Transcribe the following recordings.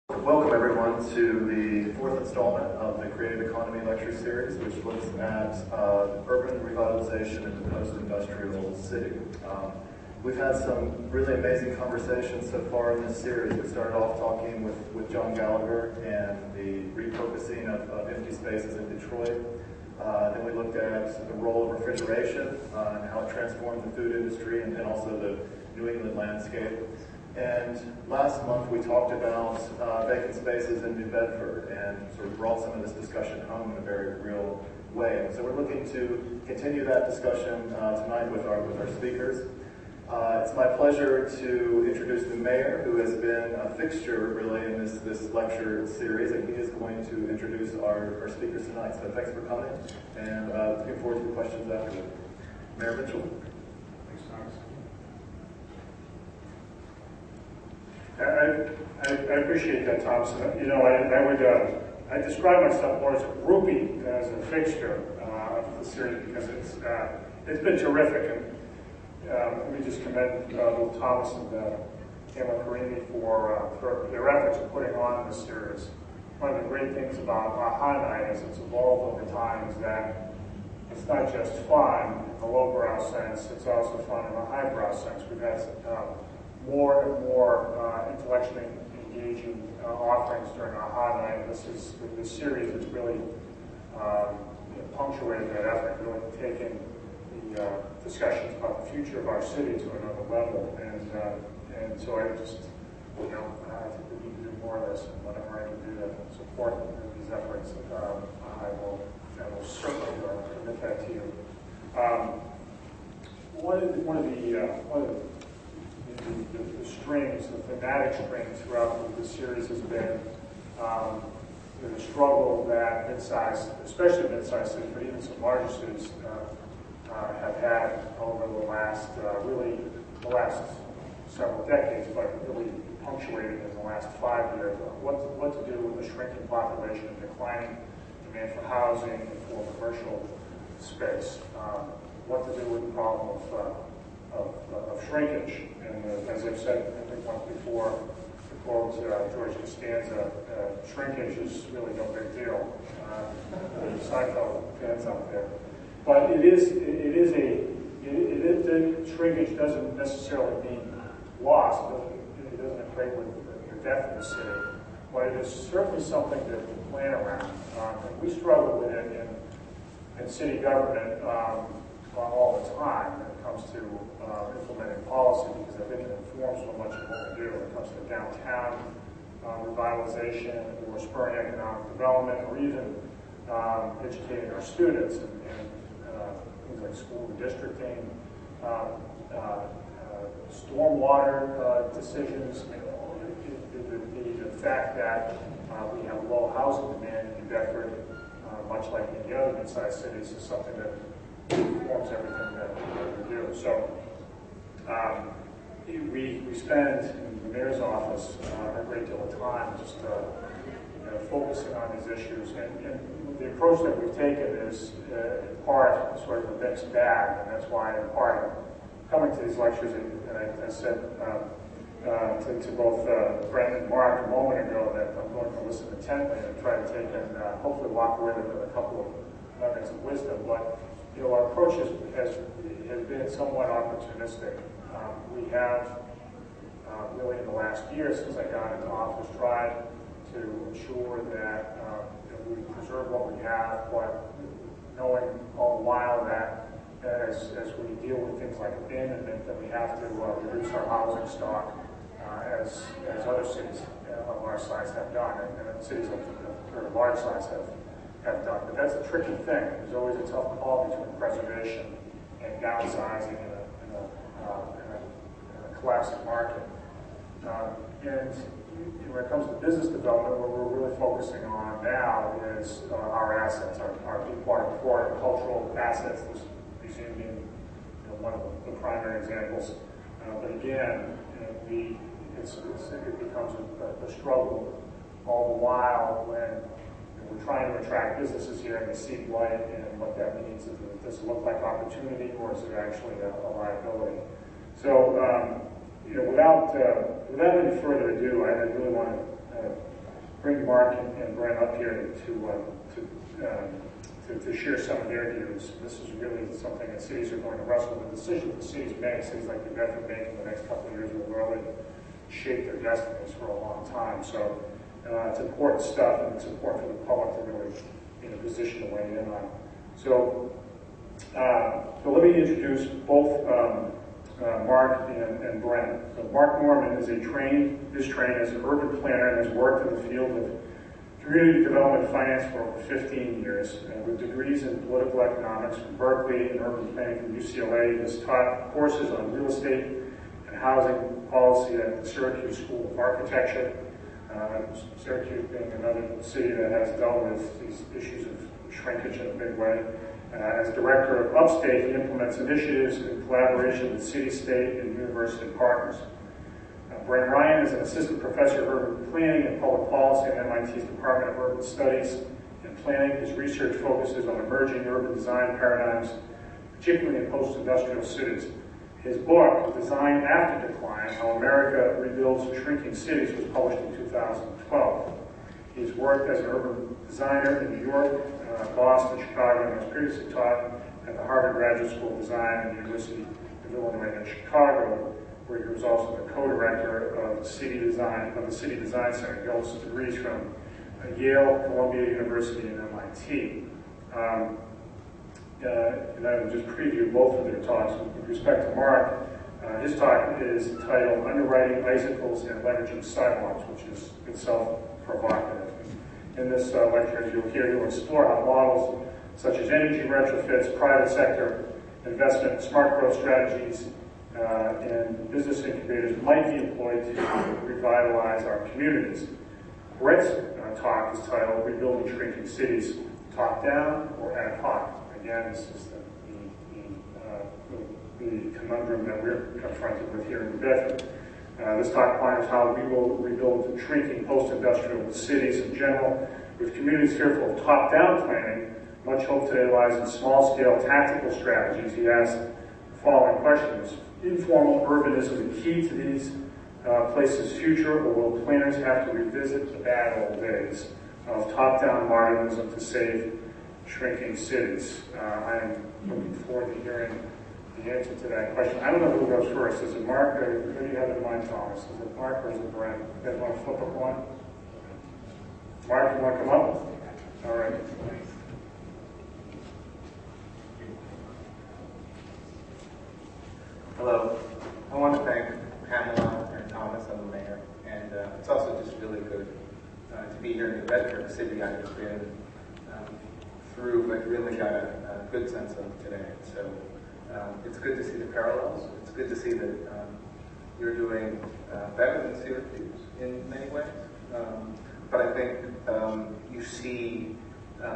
Welcome everyone to the fourth installment of the Creative Economy Lecture Series, which looks at urban revitalization in the post-industrial city. We've had some really amazing conversations so far in this series. We started off talking with John Gallagher and the repurposing of empty spaces in Detroit. Then we looked at the role of refrigeration and how it transformed the food industry and also the New England landscape. And last month we talked about vacant spaces in New Bedford and sort of brought some of this discussion home in a very real way. So we're looking to continue that discussion tonight with our speakers. It's my pleasure to introduce the mayor, who has been a fixture really in this lecture series, and he is going to introduce our speakers tonight. So thanks for coming, and looking forward to the questions afterward. Mayor Mitchell. I appreciate that, Thompson. You know, I describe myself more as a groupie than as a fixture of the series because it's been terrific. And let me just commend Will Thomas and Kayla Karimi for their efforts in putting on this series. One of the great things about AHA Night as it's evolved over time is that it's not just fun in the lowbrow sense, it's also fun in the highbrow sense. We've had more and more intellectually engaging offerings during AHA Night. This series has really punctuated that effort, really taken the discussions about the future of our city to another level. And so I just, I think we need to do more of this, and whatever I can do to support these efforts, I will certainly commit that to you. One of the strings, the thematic strings throughout the series has been the struggle that mid-sized, especially mid-sized cities, but even some larger cities have had over the last several decades, but really punctuated in the last 5 years. What to do with the shrinking population and declining demand for housing and for commercial space. What to do with the problem of shrinkage. And as I've said, I think once before, to quote George Costanza, shrinkage is really no big deal. Seinfeld fans out there. But shrinkage doesn't necessarily mean loss. It doesn't equate with the death of the city. But it is certainly something to plan around. We struggle with it in city government all the time when it comes to implementing policy, because I think it informs so much of what we do when it comes to downtown revitalization or spurring economic development, or even educating our students and things like school redistricting, stormwater decisions, the fact that we have low housing demand in New Bedford, much like in the other mid-sized cities, is something that informs everything that we do. So we spend in the mayor's office a great deal of time just focusing on these issues. And the approach that we've taken is in part sort of a mixed bag, and that's why in part coming to these lectures, and I said to both Brent and Marc a moment ago that I'm going to listen intently and try to take and hopefully walk away with a couple of nuggets of wisdom. But our approach has been somewhat opportunistic. We have really in the last year since I got into office tried to ensure that we preserve what we have, but knowing all the while that as we deal with things like abandonment, that we have to reduce our housing stock as other cities of our size have done, and cities of very large size have done. But that's a tricky thing. There's always a tough call between preservation and downsizing in a collapsing market. And when it comes to business development, what we're really focusing on now is our assets, our deep water cultural assets, this museum being one of the primary examples. But again, it becomes a struggle all the while when we're trying to attract businesses here and they see blight and what that means. Does it look like opportunity, or is it actually a liability? So, without any further ado, I really want to bring Marc and Brent up here to share some of their views. This is really something that cities are going to wrestle with. The decisions the cities make, cities like New Bedford make in the next couple of years will really shape their destinies for a long time. So it's important stuff, and it's important for the public to really be in a position to weigh in on. So let me introduce both Marc and Brent. So Marc Norman is trained as an urban planner and has worked in the field of community development finance for over 15 years, with degrees in political economics from Berkeley and urban planning from UCLA. He has taught courses on real estate and housing policy at the Syracuse School of Architecture. Syracuse being another city that has dealt with these issues of shrinkage in a big way. As director of Upstate, he implements initiatives in collaboration with city, state, and university partners. Brent Ryan is an assistant professor of urban planning and public policy at MIT's Department of Urban Studies and Planning. His research focuses on emerging urban design paradigms, particularly in post-industrial cities. His book, Design After Decline, How America Rebuilds Shrinking Cities, was published in 2012. He's worked as an urban designer in New York, Boston, Chicago, and has previously taught at the Harvard Graduate School of Design and the University of Illinois in Chicago, where he was also the co-director of the City Design Center. He holds degrees from Yale, Columbia University, and MIT. And I will just preview both of their talks. With respect to Marc, his talk is entitled Underwriting, Icicles, and Leveraging Sidewalks, which is itself provocative. In this lecture, as you'll hear, he'll explore how models such as energy retrofits, private sector investment, smart growth strategies, and business incubators might be employed to revitalize our communities. Brent's talk is titled Rebuilding Shrinking Cities, Top-Down or Ad Hoc. Again, this is the conundrum that we're confronted with here in New Bedford. This talk ponders how we will rebuild shrinking post-industrial cities in general. With communities fearful of top-down planning, much hope today lies in small-scale tactical strategies. He asks the following questions. Informal urbanism the key to these places' future, or will planners have to revisit the bad old days of top-down modernism to save shrinking cities? I am looking forward to hearing the answer to that question. I don't know who goes first. Is it Marc, or who do you have in mind, Thomas? Is it Marc or is it Brent? You guys want to flip a coin? Marc, you want to come up? All right. Hello. I want to thank Pamela and Thomas and the mayor, and it's also just really good to be here in New Bedford, a city I've been through, but really got a good sense of today. So it's good to see the parallels. It's good to see that you're doing better than Syracuse in many ways. But I think you see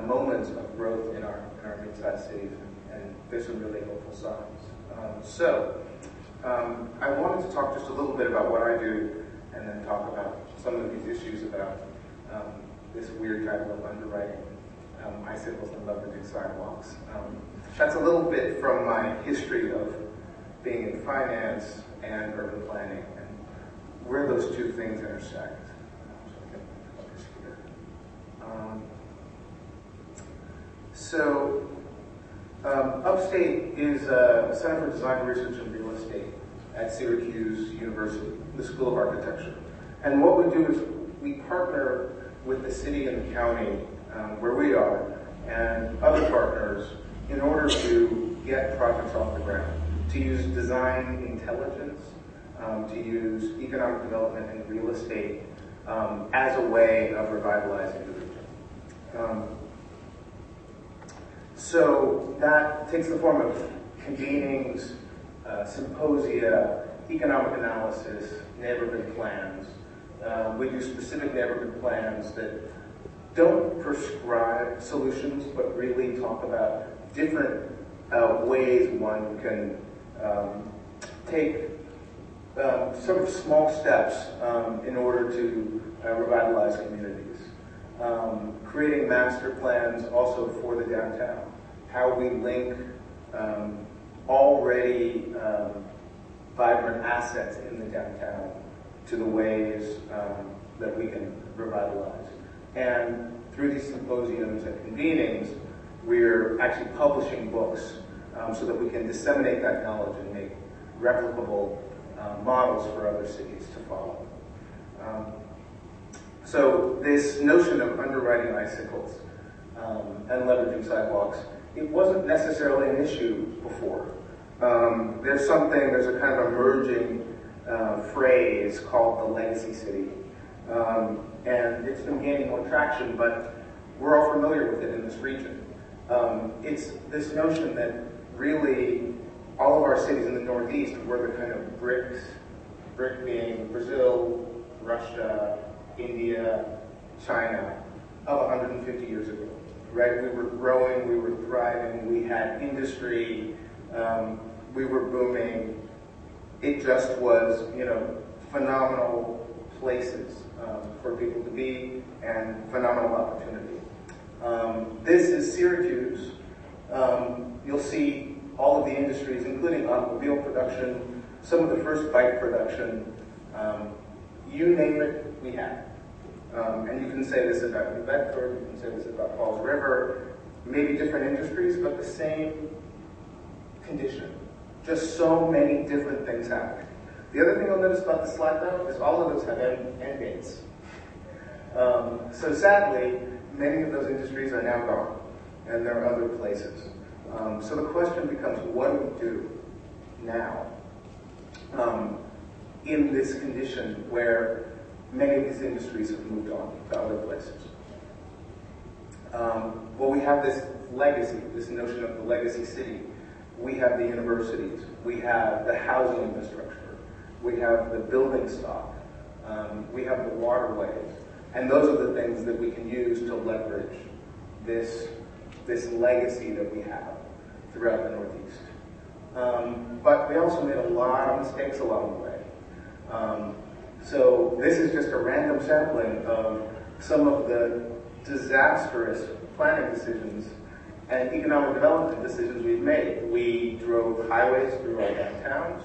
moments of growth in our mid-sized cities, and there's some really hopeful signs. I wanted to talk just a little bit about what I do, and then talk about some of these issues about this weird title of underwriting, Icicles and leveraging sidewalks. That's a little bit from my history of being in finance and urban planning, and where those two things intersect. Upstate is a Center for Design Research and Real Estate at Syracuse University, the School of Architecture. And what we do is we partner with the city and the county where we are and other partners in order to get projects off the ground, to use design intelligence, to use economic development and real estate as a way of revitalizing the region. So that takes the form of convenings, symposia, economic analysis, neighborhood plans. We do specific neighborhood plans that don't prescribe solutions, but really talk about different ways one can take sort of small steps in order to revitalize communities. Creating master plans also for the downtown, how we link already vibrant assets in the downtown to the ways that we can revitalize. And through these symposiums and convenings, we're actually publishing books so that we can disseminate that knowledge and make replicable models for other cities to follow. So this notion of underwriting icicles and leveraging sidewalks, it wasn't necessarily an issue before. There's a kind of emerging phrase called the legacy city. And it's been gaining more traction, but we're all familiar with it in this region. It's this notion that really all of our cities in the Northeast were the kind of brick being Brazil, Russia, India, China, of 150 years ago, right? We were growing, we were thriving, we had industry, we were booming. It just was, phenomenal places for people to be and phenomenal opportunity. This is Syracuse. You'll see all of the industries, including automobile production, some of the first bike production, you name it, we have. And you can say this about New Bedford, you can say this about Falls River, maybe different industries, but the same condition. Just so many different things happening. The other thing you'll notice about the slide though is all of those have end dates. So sadly, many of those industries are now gone, and there are other places. So the question becomes, what do we do now in this condition where many of these industries have moved on to other places? Well, we have this legacy, this notion of the legacy city. We have the universities, we have the housing infrastructure, we have the building stock, we have the waterways, and those are the things that we can use to leverage this legacy that we have throughout the Northeast. But we also made a lot of mistakes along the way. So this is just a random sampling of some of the disastrous planning decisions and economic development decisions we've made. We drove highways through our downtowns.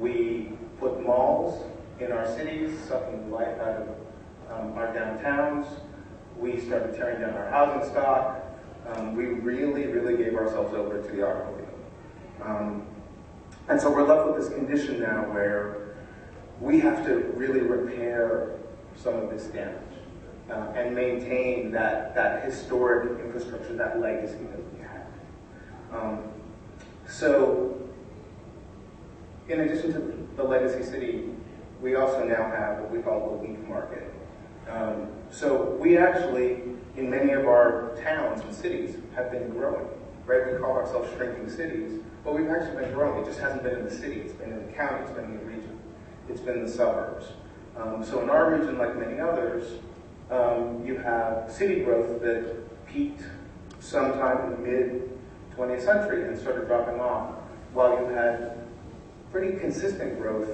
We put malls in our cities, sucking the life out of our downtowns. We started tearing down our housing stock. We really, really gave ourselves over to the automobile. And so we're left with this condition now where we have to really repair some of this damage and maintain that historic infrastructure, that legacy that we had. So in addition to the legacy city, we also now have what we call the leaf market. So we actually, in many of our towns and cities, have been growing, right? We call ourselves shrinking cities, but we've actually been growing. It just hasn't been in the city. It's been in the county. It's been in the region. It's been in the suburbs. So in our region, like many others, you have city growth that peaked sometime in the mid-20th century and started dropping off, while you had pretty consistent growth,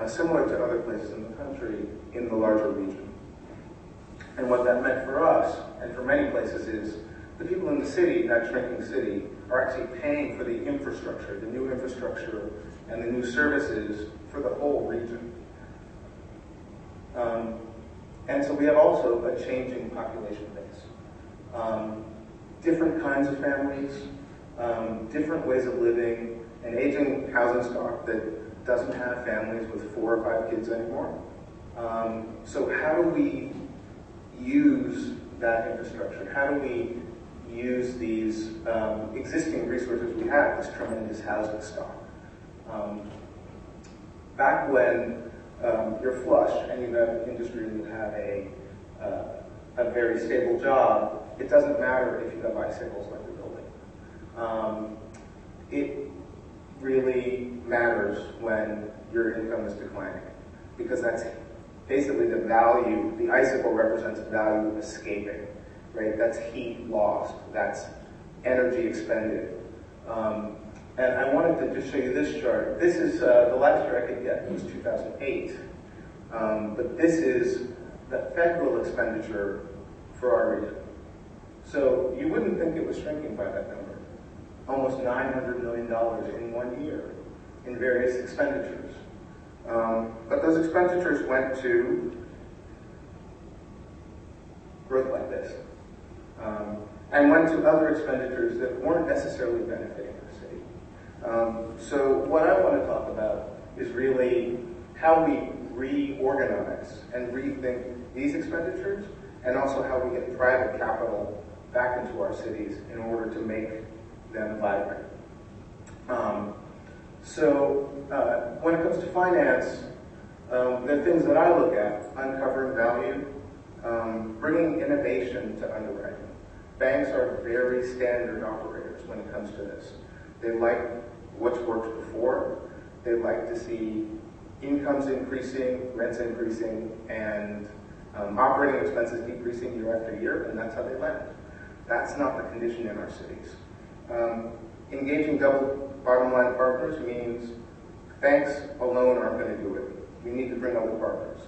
similar to other places in the country, in the larger region. And what that meant for us, and for many places, is the people in the city, that shrinking city, are actually paying for the infrastructure, the new infrastructure, and the new services for the whole region. And so we have also a changing population base. Different kinds of families, different ways of living, an aging housing stock that doesn't have families with 4 or 5 kids anymore. So how do we use that infrastructure? How do we use these existing resources we have, this tremendous housing stock? Back when you're flush and you have an industry and you have a very stable job, it doesn't matter if you have icicles like you're building. It really matters when your income is declining, because that's basically the value. The icicle represents value escaping, right? That's heat lost, that's energy expended. And I wanted to just show you this chart. This is the last year I could get, it was 2008. But this is the federal expenditure for our region. So you wouldn't think it was shrinking by that number. Almost $900 million in 1 year in various expenditures. But those expenditures went to and went to other expenditures that weren't necessarily benefiting our city. So what I want to talk about is really how we reorganize and rethink these expenditures, and also how we get private capital back into our cities in order to make them vibrant. When it comes to finance, the things that I look at: uncovering value, bringing innovation to underwriting. Banks are very standard operators when it comes to this. They like what's worked before. They like to see incomes increasing, rents increasing, and operating expenses decreasing year after year, and that's how they lend. That's not the condition in our cities. Engaging double bottom line partners means banks alone aren't going to do it. We need to bring other partners.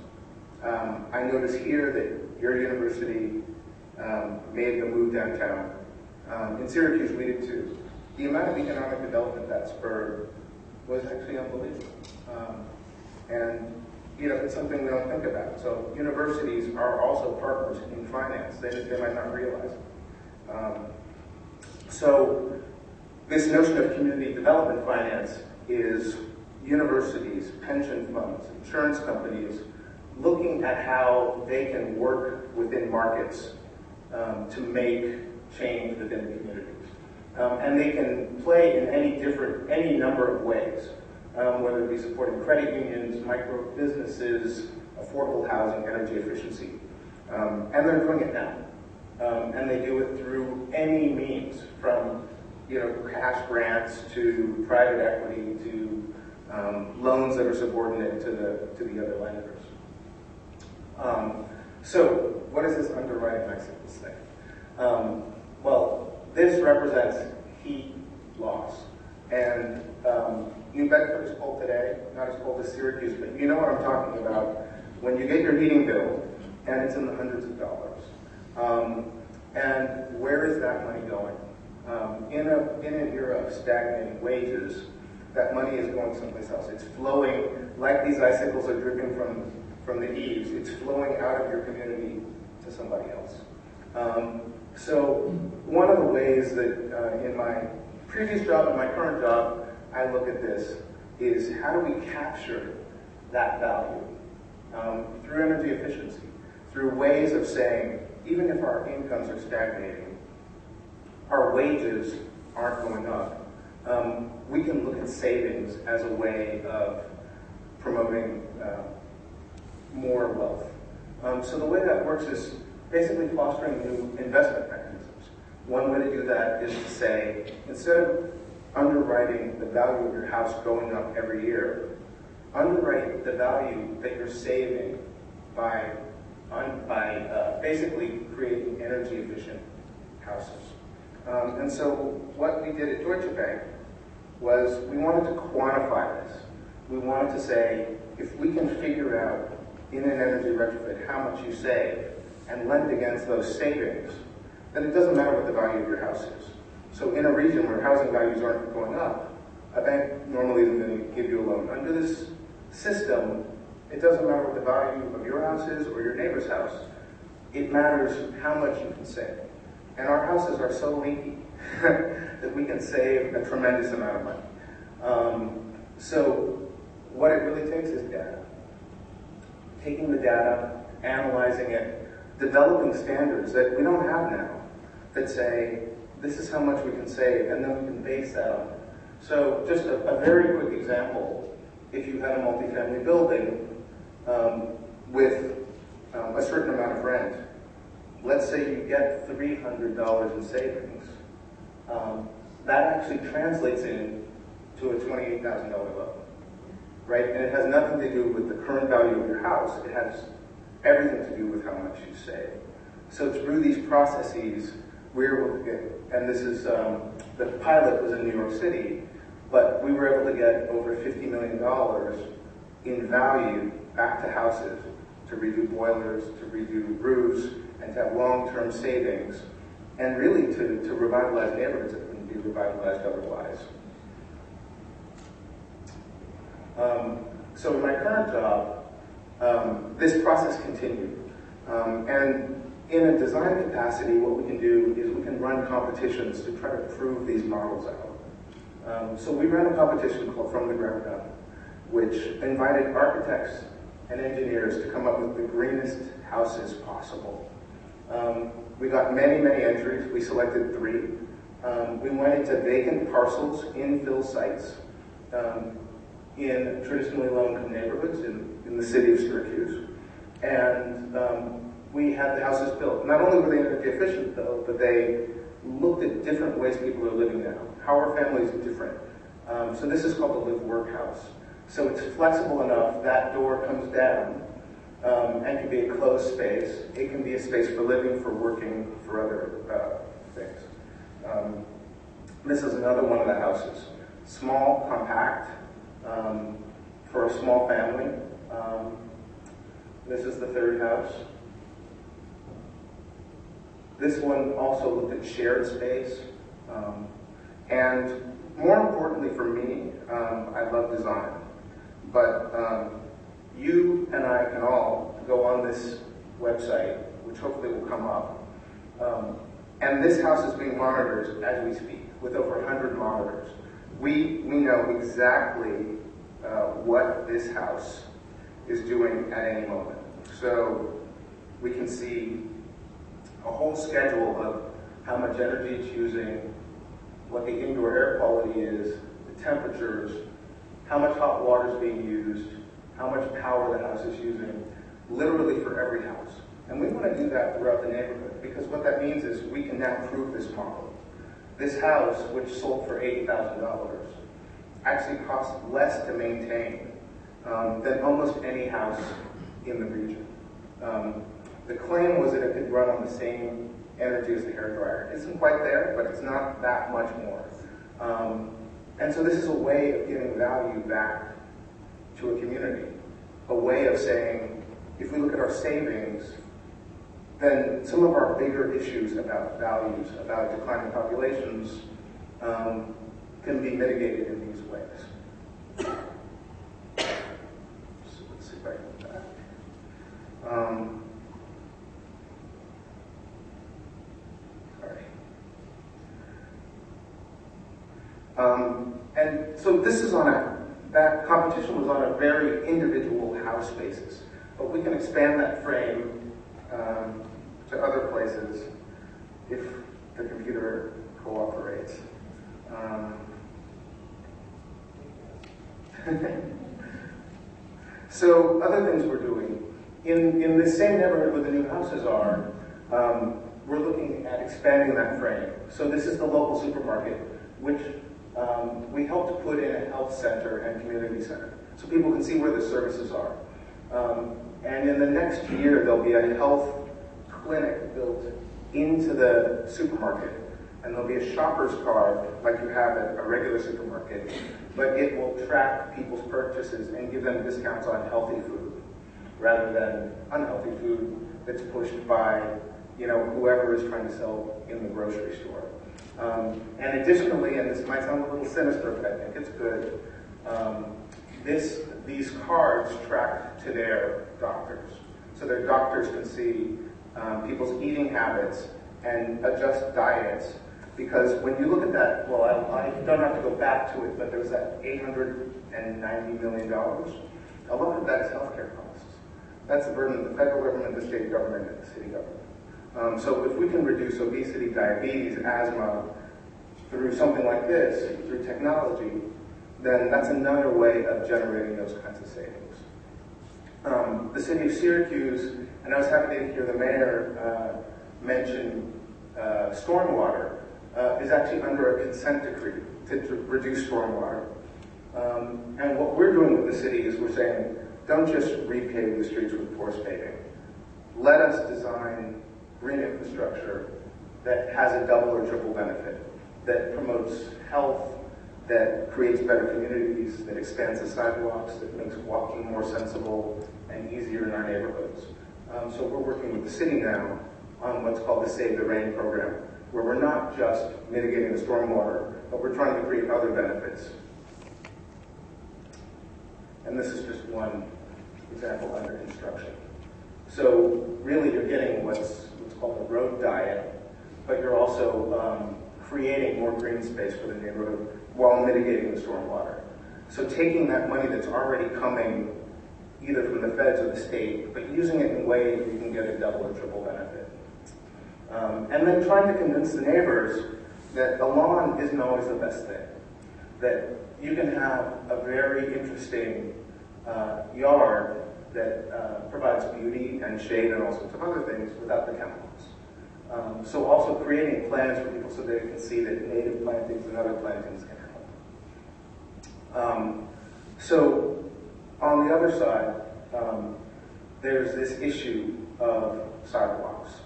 I notice here that your university made the move downtown. In Syracuse, we did too. The amount of economic development that spurred was actually unbelievable. And it's something we don't think about. So universities are also partners in finance. They might not realize it. So this notion of community development finance is universities, pension funds, insurance companies looking at how they can work within markets to make change within the communities. And they can play in any number of ways, whether it be supporting credit unions, micro businesses, affordable housing, energy efficiency. And they're doing it now. And they do it through any means, from cash grants to private equity to loans that are subordinate to the other lenders. So what is this underwriting Icicles thing? Well, this represents heat loss. And New Bedford is cold today, not as cold as Syracuse, but you know what I'm talking about. When you get your heating bill, and it's in the hundreds of dollars. And where is that money going? In an era of stagnating wages, that money is going someplace else. It's flowing, like these icicles are dripping from the eaves, it's flowing out of your community to somebody else. So one of the ways that in my previous job and my current job, I look at this is how do we capture that value through energy efficiency, through ways of saying, even if our incomes are stagnating, our wages aren't going up, we can look at savings as a way of promoting more wealth. So the way that works is basically fostering new investment mechanisms. One way to do that is to say, instead of underwriting the value of your house going up every year, underwrite the value that you're saving by basically creating energy efficient houses. And so what we did at Deutsche Bank was we wanted to quantify this. We wanted to say, if we can figure out in an energy retrofit how much you save and lend against those savings, then it doesn't matter what the value of your house is. So in a region where housing values aren't going up, a bank normally isn't going to give you a loan. Under this system, it doesn't matter what the value of your house is or your neighbor's house. It matters how much you can save. And our houses are so leaky that we can save a tremendous amount of money. So what it really takes is data. Taking the data, analyzing it, developing standards that we don't have now that say, this is how much we can save, and then we can base that on it. So just a very quick example, if you had a multifamily building with a certain amount of rent, let's say you get $300 in savings, that actually translates into a $28,000 loan, right? And it has nothing to do with the current value of your house. It has everything to do with how much you save. So through these processes, we're able to get, and this is, the pilot was in New York City, but we were able to get over $50 million in value back to houses to redo boilers, to redo roofs, and to have long-term savings, and really to revitalize neighborhoods that couldn't be revitalized otherwise. So in my current job, this process continued. And in a design capacity, what we can do is we can run competitions to try to prove these models out. So we ran a competition called From the Ground Up, which invited architects and engineers to come up with the greenest houses possible. We got many, many entries. We selected 3. We went into vacant parcels, infill sites, in traditionally low-income neighborhoods in the city of Syracuse. And we had the houses built. Not only were they energy efficient, though, but they looked at different ways people are living now. How are families different? So this is called the live-work house. So it's flexible enough, that door comes down, and can be a closed space. It can be a space for living, for working, for other things. This is another one of the houses. Small, compact, for a small family. This is the 3rd house. This one also looked at shared space. And more importantly for me, I love design. But you and I can all go on this website, which hopefully will come up. And this house is being monitored as we speak, with over 100 monitors. We know exactly what this house is doing at any moment. So we can see a whole schedule of how much energy it's using, what the indoor air quality is, the temperatures, how much hot water is being used, how much power the house is using, literally for every house. And we want to do that throughout the neighborhood, because what that means is we can now prove this model. This house, which sold for $80,000, actually costs less to maintain than almost any house in the region. The claim was that it could run on the same energy as the hairdryer. It isn't quite there, but it's not that much more. And so this is a way of giving value back to a community, a way of saying, if we look at our savings, then some of our bigger issues about values, about declining populations, can be mitigated in these ways. So let's see if I can do that. And so this is that competition was on a very individual house basis, but we can expand that frame to other places if the computer cooperates. So other things we're doing. In the same neighborhood where the new houses are, we're looking at expanding that frame. So this is the local supermarket, which we hope to put in a health center and community center, so people can see where the services are. And in the next year, there'll be a health clinic built into the supermarket, and there'll be a shopper's card like you have at a regular supermarket, but it will track people's purchases and give them discounts on healthy food rather than unhealthy food that's pushed by whoever is trying to sell in the grocery store. And additionally, and this might sound a little sinister, but I think it's good, these cards track to their doctors. So their doctors can see people's eating habits and adjust diets. Because when you look at that, well, I don't have to go back to it, but there's that $890 million. A lot of that is healthcare costs. That's the burden of the federal government, the state government, and the city government. So if we can reduce obesity, diabetes, asthma through something like this, through technology, then that's another way of generating those kinds of savings. The city of Syracuse, and I was happy to hear the mayor mention stormwater, is actually under a consent decree to reduce stormwater. And what we're doing with the city is we're saying, don't just repave the streets with force paving. Let us design green infrastructure that has a double or triple benefit, that promotes health, that creates better communities, that expands the sidewalks, that makes walking more sensible and easier in our neighborhoods. So we're working with the city now on what's called the Save the Rain program, where we're not just mitigating the stormwater, but we're trying to create other benefits. And this is just one example under construction. So really you're getting what's called a road diet, but you're also creating more green space for the neighborhood while mitigating the stormwater. So taking that money that's already coming either from the feds or the state, but using it in ways where you can get a double or triple benefit. And then trying to convince the neighbors that the lawn isn't always the best thing. That you can have a very interesting yard that provides beauty and shade and all sorts of other things without the chemicals. So also creating plans for people so they can see that native plantings and other plantings can help. So on the other side, there's this issue of sidewalks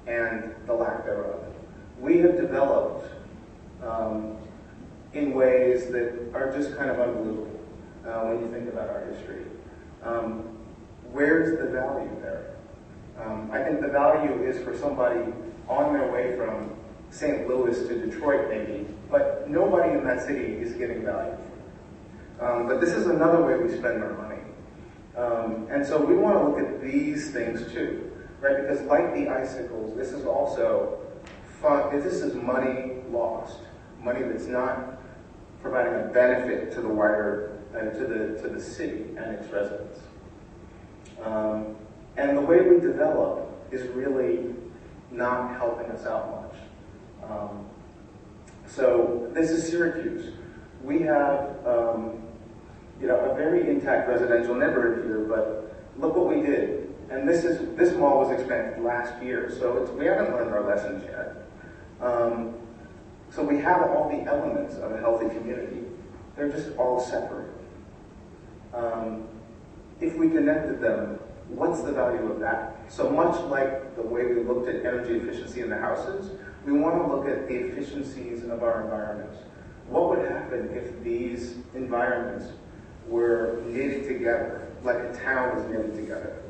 and the lack thereof. We have developed in ways that are just kind of unbelievable when you think about our history. Where's the value there? I think the value is for somebody on their way from St. Louis to Detroit maybe, but nobody in that city is getting value. But this is another way we spend our money. And so we want to look at these things too, right? Because like the Icicles, this is also fun. This is money lost, money that's not providing a benefit to the wider, to the city and its residents. And the way we develop is really not helping us out much. So this is Syracuse. We have a very intact residential neighborhood here, but look what we did. And this mall was expanded last year, so we haven't learned our lessons yet. So we have all the elements of a healthy community. They're just all separate. If we connected them, what's the value of that? So much like the way we looked at energy efficiency in the houses, we want to look at the efficiencies of our environments. What would happen if these environments were knitted together, like a town was knitted together?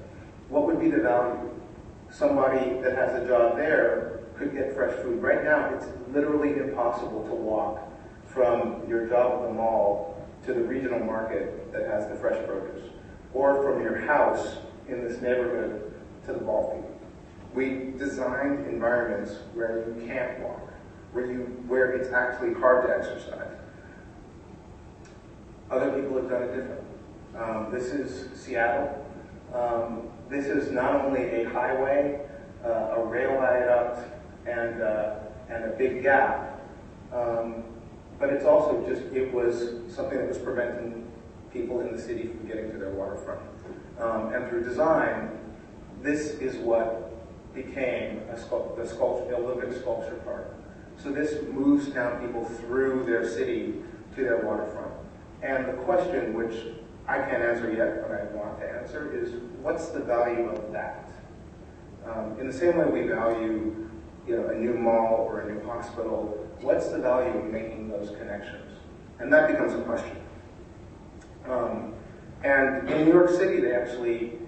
What would be the value? Somebody that has a job there could get fresh food. Right now, it's literally impossible to walk from your job at the mall to the regional market that has the fresh produce, or from your house in this neighborhood to the ball field. We designed environments where you can't walk, where it's actually hard to exercise. Other people have done it differently. This is Seattle. This is not only a highway, a rail viaduct, and a big gap, but it's also it was something that was preventing people in the city from getting to their waterfront. And through design, this is what became a living sculpture park. So this moves now people through their city to their waterfront. And the question, which I can't answer yet, but I want to answer, is what's the value of that? In the same way we value a new mall or a new hospital, what's the value of making those connections? And that becomes a question. And in New York City, they actually,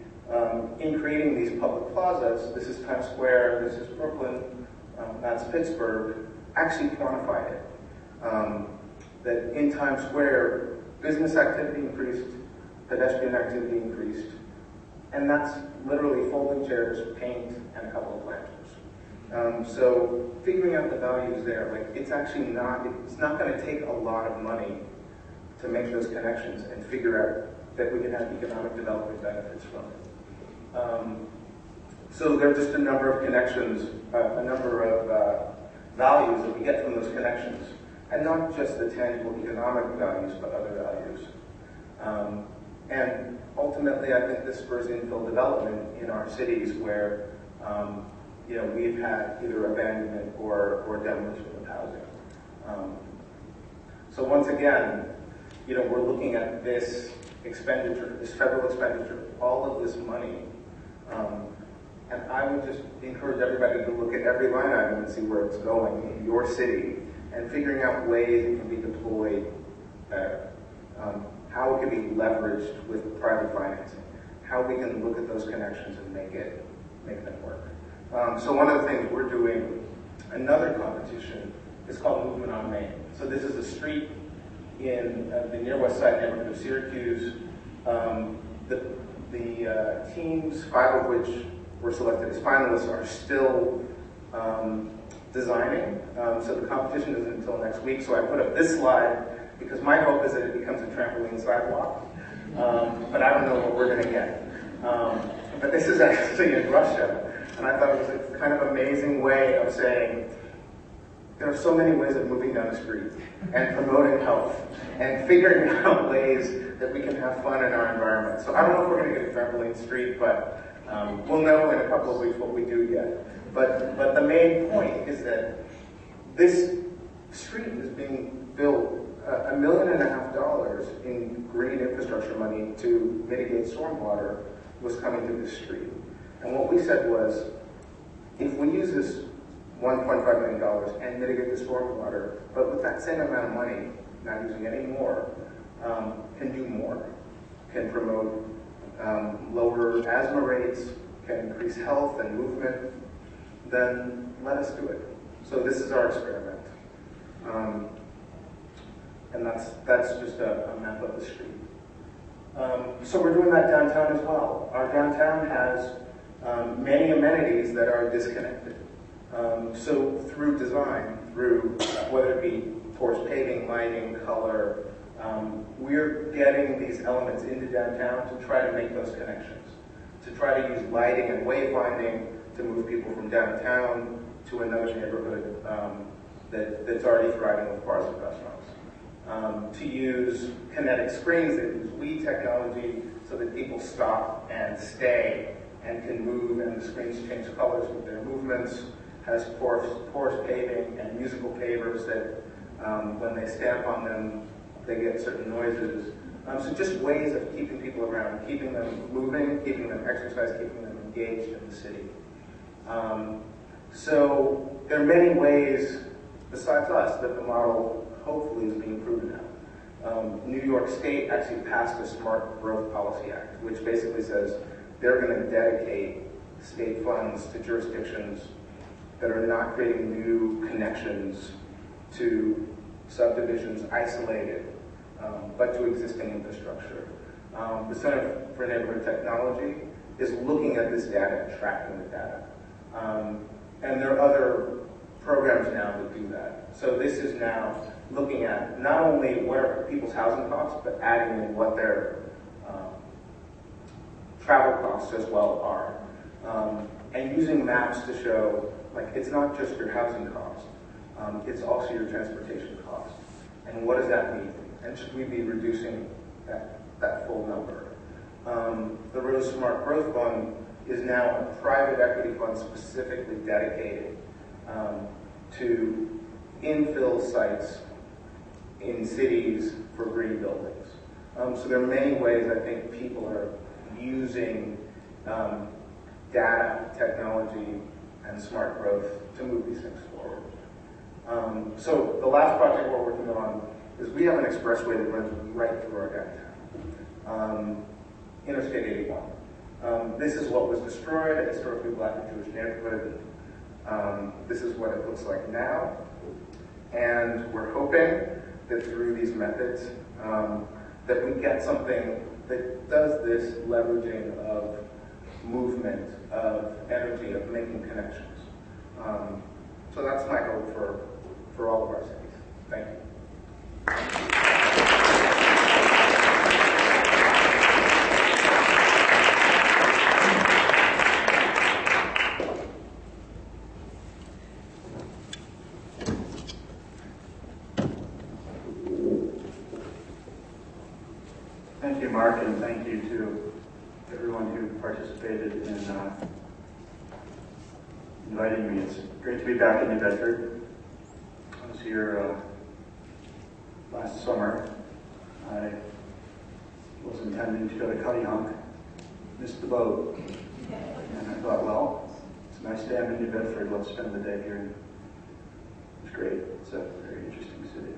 in creating these public plazas, this is Times Square, this is Brooklyn, that's Pittsburgh, actually quantified it. That in Times Square, business activity increased, pedestrian activity increased, and that's literally folding chairs, paint, and a couple of planters. So figuring out the values there, it's not going to take a lot of money to make those connections and figure out that we can have economic development benefits from it. So there are just a number of connections, a number of values that we get from those connections, and not just the tangible economic values, but other values. And ultimately, I think this spurs infill development in our cities where we've had either abandonment or demolition of housing. So once again, we're looking at this expenditure, this federal expenditure, all of this money. And I would just encourage everybody to look at every line item and see where it's going in your city and figuring out ways it can be deployed better. How it can be leveraged with private financing. How we can look at those connections and make them work. So one of the things we're doing, another competition, is called Movement on Main. So this is a street in the near west side neighborhood of Syracuse. The teams, 5 of which were selected as finalists, are still designing. So the competition isn't until next week. So I put up this slide because my hope is that it becomes a trampoline sidewalk. But I don't know what we're going to get. But this is actually in Russia. And I thought it was a kind of amazing way of saying, there are so many ways of moving down the street and promoting health and figuring out ways that we can have fun in our environment. So I don't know if we're going to get a trampoline street, but we'll know in a couple of weeks what we do yet. But the main point is that this street is being built, $1.5 million in green infrastructure money to mitigate stormwater was coming to this street. And what we said was, if we use this $1.5 million and mitigate the stormwater, but with that same amount of money, not using any more, can do more, can promote lower asthma rates, can increase health and movement, then let us do it. So this is our experiment. And that's just a map of the street. So we're doing that downtown as well. Our downtown has many amenities that are disconnected. So through design, through whether it be porous paving, lighting, color, we're getting these elements into downtown to try to make those connections, to try to use lighting and wayfinding to move people from downtown to another neighborhood that's already thriving with bars and restaurants. To use kinetic screens that use Wii technology so that people stop and stay and can move, and the screens change colors with their movements, has porous paving and musical pavers that when they stamp on them, they get certain noises. So just ways of keeping people around, keeping them moving, keeping them exercised, keeping them engaged in the city. So there are many ways, besides us, that the model hopefully is being proven out. New York State actually passed a Smart Growth Policy Act, which basically says they're going to dedicate state funds to jurisdictions that are not creating new connections to subdivisions isolated, but to existing infrastructure. The Center for Neighborhood Technology is looking at this data and tracking the data. And there are other programs now that do that. So this is now looking at not only where people's housing costs, but adding in what their travel costs as well are. And using maps to show, like, it's not just your housing cost, it's also your transportation cost. And what does that mean? And should we be reducing that full number? The Rose Smart Growth Fund is now a private equity fund specifically dedicated to infill sites in cities for green buildings. So there are many ways I think people are using data, technology, and smart growth to move these things forward. So the last project we're working on is we have an expressway that runs right through our downtown, Interstate 81. This is what was destroyed, a historically black and Jewish neighborhood. This is what it looks like now. And we're hoping that through these methods that we get something that does this leveraging of movement, of energy, of making connections. So that's my hope for all of our cities. Thank you. Thank you, Mark, and thank you to everyone who participated in inviting me. It's great to be back in New Bedford. I was here last summer. I was intending to go to Cutty Hunk, missed the boat, and I thought, well, it's a nice day. I'm in New Bedford. Let's spend the day here. It's great. It's a very interesting city.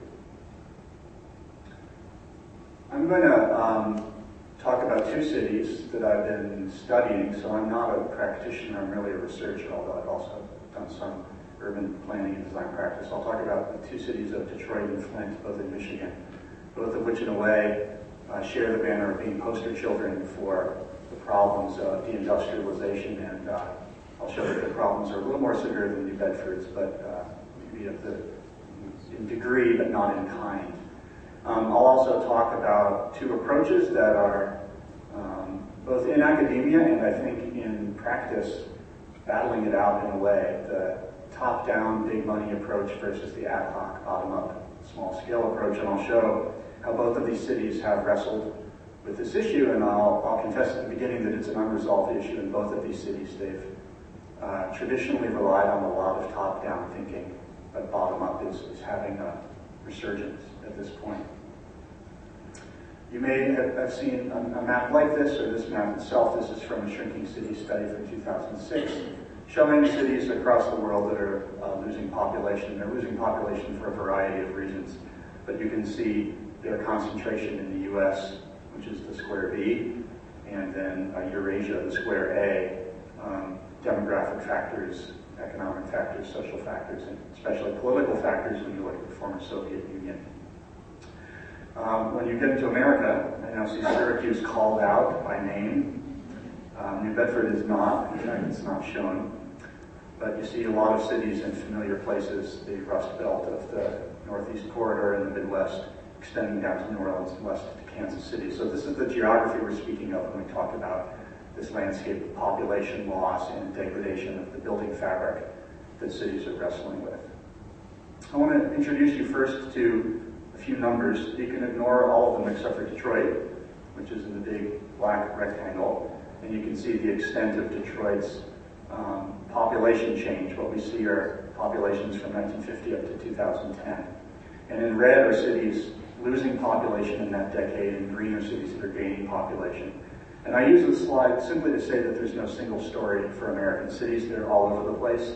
I'm going to talk about two cities that I've been studying. So I'm not a practitioner, I'm really a researcher, although I've also done some urban planning and design practice. I'll talk about the two cities of Detroit and Flint, both in Michigan, both of which in a way share the banner of being poster children for the problems of deindustrialization, and I'll show that the problems are a little more severe than New Bedford's, but maybe in degree, but not in kind. I'll also talk about two approaches that are both in academia and I think in practice battling it out in a way. The top-down, big money approach versus the ad hoc, bottom-up, small-scale approach, and I'll show how both of these cities have wrestled with this issue, and I'll confess at the beginning that it's an unresolved issue in both of these cities. They've traditionally relied on a lot of top-down thinking, but bottom-up is having a resurgence at this point. You may have seen a map like this, or this map itself. This is from a Shrinking City study from 2006, showing cities across the world that are losing population. They're losing population for a variety of reasons, but you can see their concentration in the US, which is the square B, and then Eurasia, the square A, demographic factors, economic factors, social factors, and especially political factors when you look at the former Soviet Union. When you get into America, I now see Syracuse called out by name. New Bedford is not, in fact it's not shown, but you see a lot of cities in familiar places, the Rust Belt of the Northeast Corridor in the Midwest, extending down to New Orleans and west to Kansas City. So this is the geography we're speaking of when we talk about this landscape of population loss and degradation of the building fabric that cities are wrestling with. I want to introduce you first to a few numbers. You can ignore all of them except for Detroit, which is in the big black rectangle, and you can see the extent of Detroit's population change. What we see are populations from 1950 up to 2010. And in red are cities losing population in that decade, and green are cities that are gaining population. And I use this slide simply to say that there's no single story for American cities. They're all over the place.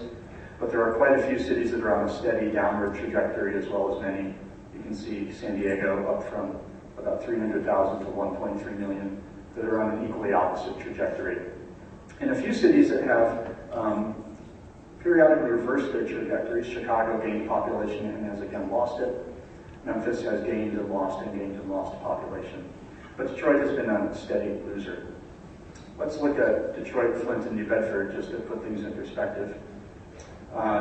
But there are quite a few cities that are on a steady downward trajectory, as well as many. You can see San Diego up from about 300,000 to 1.3 million that are on an equally opposite trajectory. And a few cities that have periodically reversed their trajectories. Chicago gained population and has again lost it. Memphis has gained and lost and gained and lost population. But Detroit has been a steady loser. Let's look at Detroit, Flint, and New Bedford just to put things in perspective.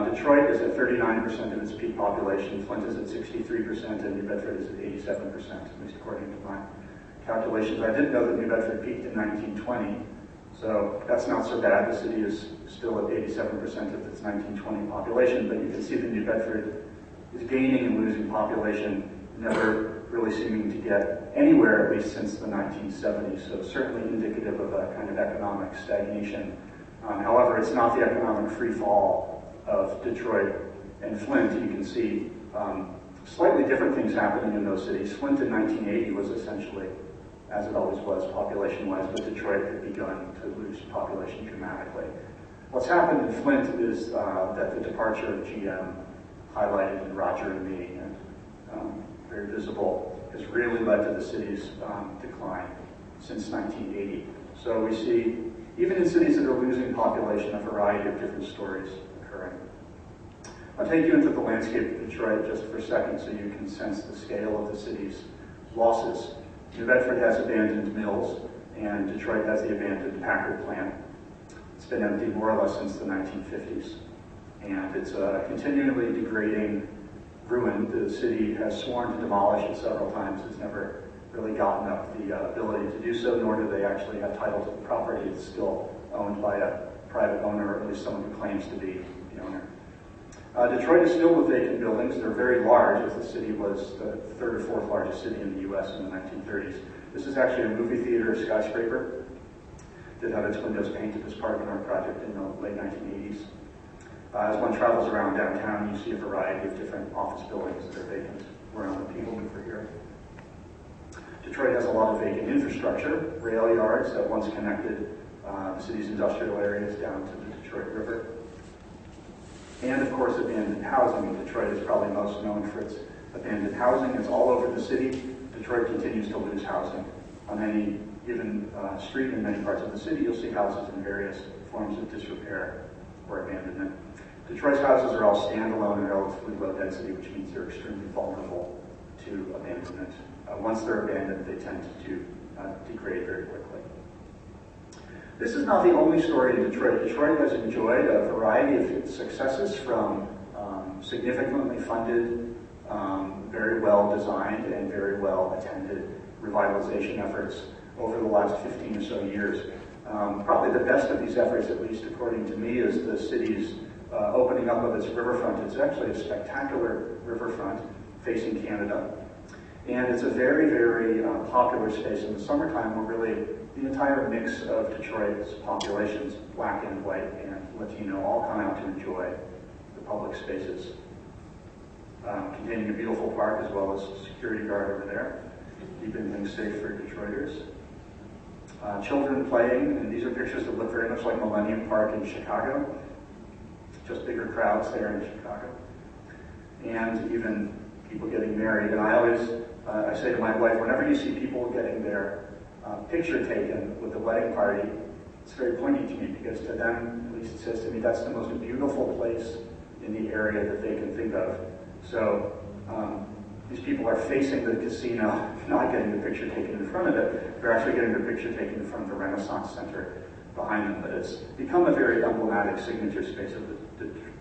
Detroit is at 39% of its peak population, Flint is at 63%, and New Bedford is at 87%, at least according to my calculations. I did know that New Bedford peaked in 1920, so that's not so bad. The city is still at 87% of its 1920 population, but you can see that New Bedford is gaining and losing population, never really seeming to get anywhere, at least since the 1970s, so certainly indicative of a kind of economic stagnation. However, it's not the economic free fall of Detroit and Flint. You can see slightly different things happening in those cities. Flint in 1980 was essentially, as it always was population-wise, but Detroit had begun to lose population dramatically. What's happened in Flint is that the departure of GM, highlighted in Roger and Me, and very visible, has really led to the city's decline since 1980. So we see, even in cities that are losing population, a variety of different stories occurring. I'll take you into the landscape of Detroit just for a second so you can sense the scale of the city's losses. New Bedford has abandoned mills, and Detroit has the abandoned Packard plant. It's been empty more or less since the 1950s. And it's a continually degrading ruin. The city has sworn to demolish it several times. It's never really gotten up the ability to do so, nor do they actually have title to the property. It's still owned by a private owner, or at least someone who claims to be the owner. Detroit is filled with vacant buildings. They're very large, as the city was the third or fourth largest city in the US in the 1930s. This is actually a movie theater skyscraper that had its windows painted as part of an art project in the late 1980s. As one travels around downtown, you see a variety of different office buildings that are vacant around the people over here. Detroit has a lot of vacant infrastructure, rail yards that once connected the city's industrial areas down to the Detroit River. And of course, abandoned housing. Detroit is probably most known for its abandoned housing. It's all over the city. Detroit continues to lose housing. On any given street in many parts of the city, you'll see houses in various forms of disrepair or abandonment. Detroit's houses are all standalone and relatively low density, which means they're extremely vulnerable to abandonment once they're abandoned, they tend to degrade very quickly. This is not the only story in Detroit. Detroit has enjoyed a variety of successes, from significantly funded, very well designed, and very well attended revitalization efforts over the last 15 or so years. Probably the best of these efforts, at least according to me, is the city's opening up of its riverfront. It's actually a spectacular riverfront facing Canada. And it's a very, very popular space in the summertime, where really the entire mix of Detroit's populations, black and white and Latino, all come out to enjoy the public spaces. Containing a beautiful park, as well as a security guard over there, keeping things safe for Detroiters. Children playing, and these are pictures that look very much like Millennium Park in Chicago, just bigger crowds there in Chicago. And even people getting married. And I always, I say to my wife, whenever you see people getting their picture taken with the wedding party, it's very poignant to me, because to them, at least it says to me, that's the most beautiful place in the area that they can think of. So these people are facing the casino, not getting the picture taken in front of it. They're actually getting their picture taken in front of the Renaissance Center behind them. But it's become a very emblematic signature space of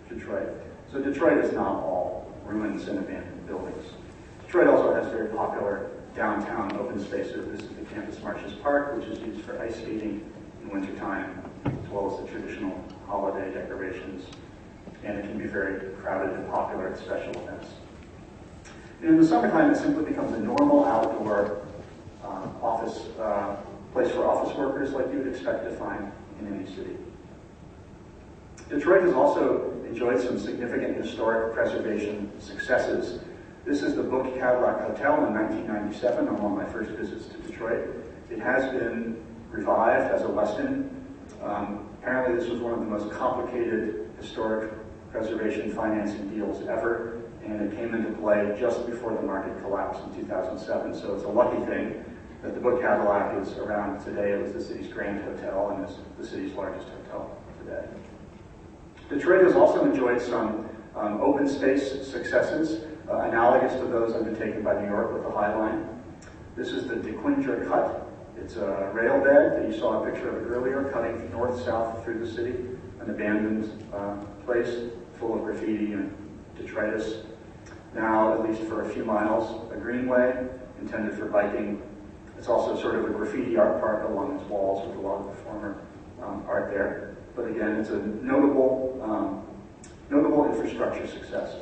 Detroit. So Detroit is not all ruins and abandoned buildings. Detroit also has very popular downtown open spaces. This is the Campus Martius Park, which is used for ice skating in wintertime, as well as the traditional holiday decorations. And it can be very crowded and popular at special events. And in the summertime, it simply becomes a normal outdoor office place for office workers, like you would expect to find in any city. Detroit has also enjoyed some significant historic preservation successes. This is the Book Cadillac Hotel in 1997, on one of my first visits to Detroit. It has been revived as a Westin. Apparently this was one of the most complicated historic preservation financing deals ever, and it came into play just before the market collapsed in 2007, so it's a lucky thing that the Book Cadillac is around today. It was the city's grand hotel and is the city's largest hotel today. Detroit has also enjoyed some open space successes, analogous to those undertaken by New York with the High Line. This is the Dequindre Cut. It's a rail bed that you saw a picture of earlier, cutting north-south through the city, an abandoned place full of graffiti and detritus. Now, at least for a few miles, a greenway intended for biking. It's also sort of a graffiti art park along its walls with a lot of the former art there. But again, it's a notable infrastructure success.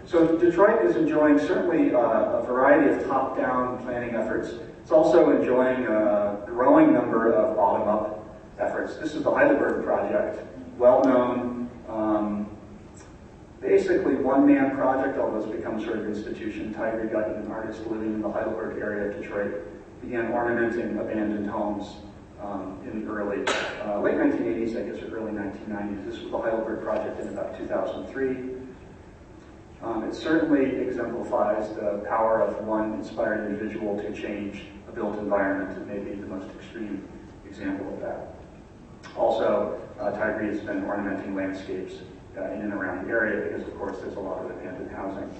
So Detroit is enjoying certainly a variety of top-down planning efforts. It's also enjoying a growing number of bottom-up efforts. This is the Heidelberg Project, well-known, basically one-man project, although it's become sort of an institution. Dequindre Cut, an artist living in the Heidelberg area of Detroit, began ornamenting abandoned homes in the early, late 1980s, I guess, or early 1990s. This was the Heidelberg Project in about 2003. It certainly exemplifies the power of one inspired individual to change a built environment. It may be the most extreme example of that. Also, Dequindre has been ornamenting landscapes in and around the area because, of course, there's a lot of abandoned housing.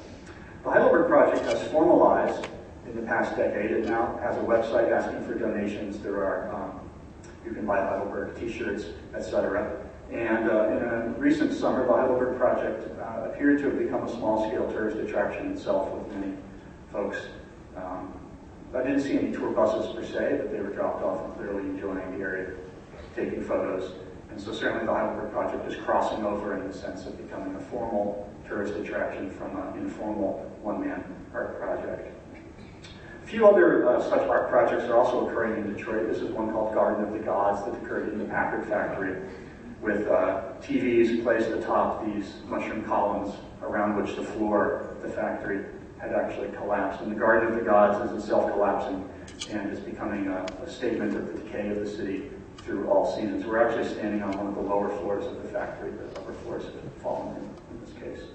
The Heidelberg Project has formalized in the past decade. It now has a website asking for donations. There are, you can buy Heidelberg t-shirts, etc. And in a recent summer, the Heidelberg Project appeared to have become a small-scale tourist attraction itself, with many folks. I didn't see any tour buses per se, but they were dropped off and clearly enjoying the area, taking photos. And so certainly the Heidelberg Project is crossing over in the sense of becoming a formal tourist attraction from an informal one-man art project. A few other such art projects are also occurring in Detroit. This is one called Garden of the Gods that occurred in the Packard factory, with TVs placed atop these mushroom columns around which the floor of the factory had actually collapsed. And the Garden of the Gods is self-collapsing and is becoming a statement of the decay of the city through all seasons. We're actually standing on one of the lower floors of the factory. The upper floors have fallen in this case.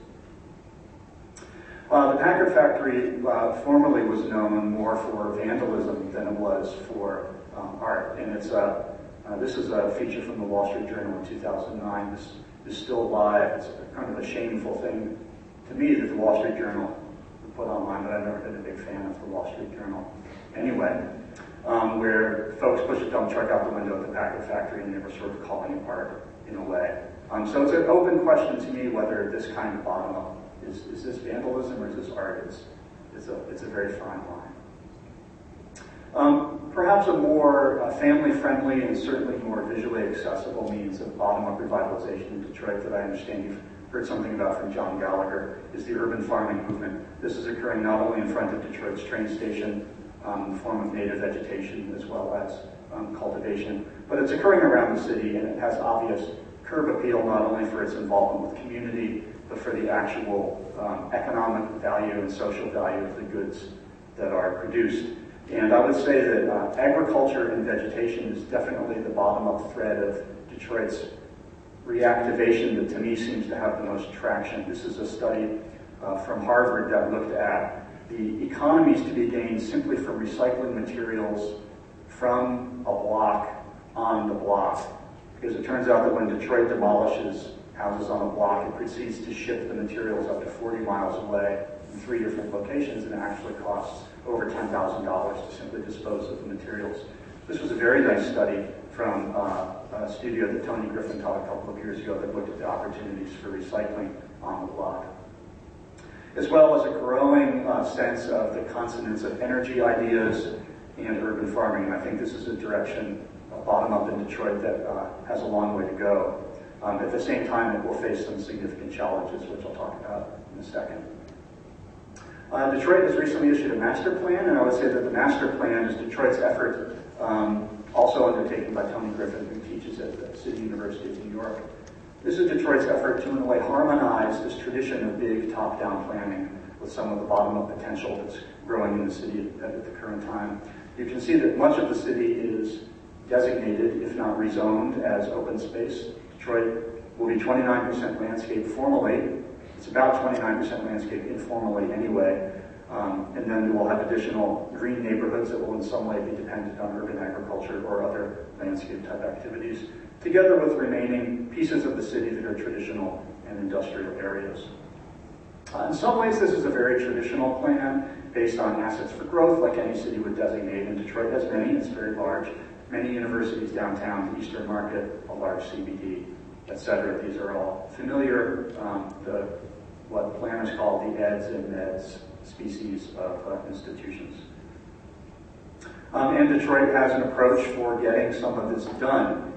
The Packard factory formerly was known more for vandalism than it was for art. And it's this is a feature from the Wall Street Journal in 2009. This is still live. It's kind of a shameful thing to me that the Wall Street Journal put online, but I've never been a big fan of the Wall Street Journal. Anyway, where folks push a dump truck out the window at the packet factory and they were sort of calling it art in a way. So it's an open question to me whether this kind of bottom-up is this vandalism or is this art? It's a very fine line. Perhaps a more family-friendly and certainly more visually accessible means of bottom-up revitalization in Detroit that I understand you've heard something about from John Gallagher is the urban farming movement. This is occurring not only in front of Detroit's train station in the form of native vegetation as well as cultivation, but it's occurring around the city, and it has obvious curb appeal not only for its involvement with community, but for the actual economic value and social value of the goods that are produced. And I would say that agriculture and vegetation is definitely the bottom-up thread of Detroit's reactivation that to me seems to have the most traction. This is a study from Harvard that looked at the economies to be gained simply from recycling materials from a block on the block. Because it turns out that when Detroit demolishes houses on a block, it proceeds to ship the materials up to 40 miles away in 3 different locations, and it actually costs over $10,000 to simply dispose of the materials. This was a very nice study from a studio that Tony Griffin taught a couple of years ago that looked at the opportunities for recycling on the block. As well as a growing sense of the consonance of energy ideas and urban farming. And I think this is a direction bottom-up in Detroit that has a long way to go. At the same time, it will face some significant challenges, which I'll talk about in a second. Detroit has recently issued a master plan, and I would say that the master plan is Detroit's effort, also undertaken by Tony Griffin, who teaches at the City University of New York. This is Detroit's effort to, in a way, harmonize this tradition of big top-down planning with some of the bottom-up potential that's growing in the city at the current time. You can see that much of the city is designated, if not rezoned, as open space. Detroit will be 29% landscape formally. It's about 29% landscape informally anyway. And then we'll have additional green neighborhoods that will in some way be dependent on urban agriculture or other landscape type activities, together with remaining pieces of the city that are traditional and industrial areas. In some ways, this is a very traditional plan based on assets for growth, like any city would designate, and Detroit has many. It's very large. Many universities downtown, the Eastern Market, a large CBD, etc. These are all familiar, what planners call the EDS and MEDS species of institutions. And Detroit has an approach for getting some of this done.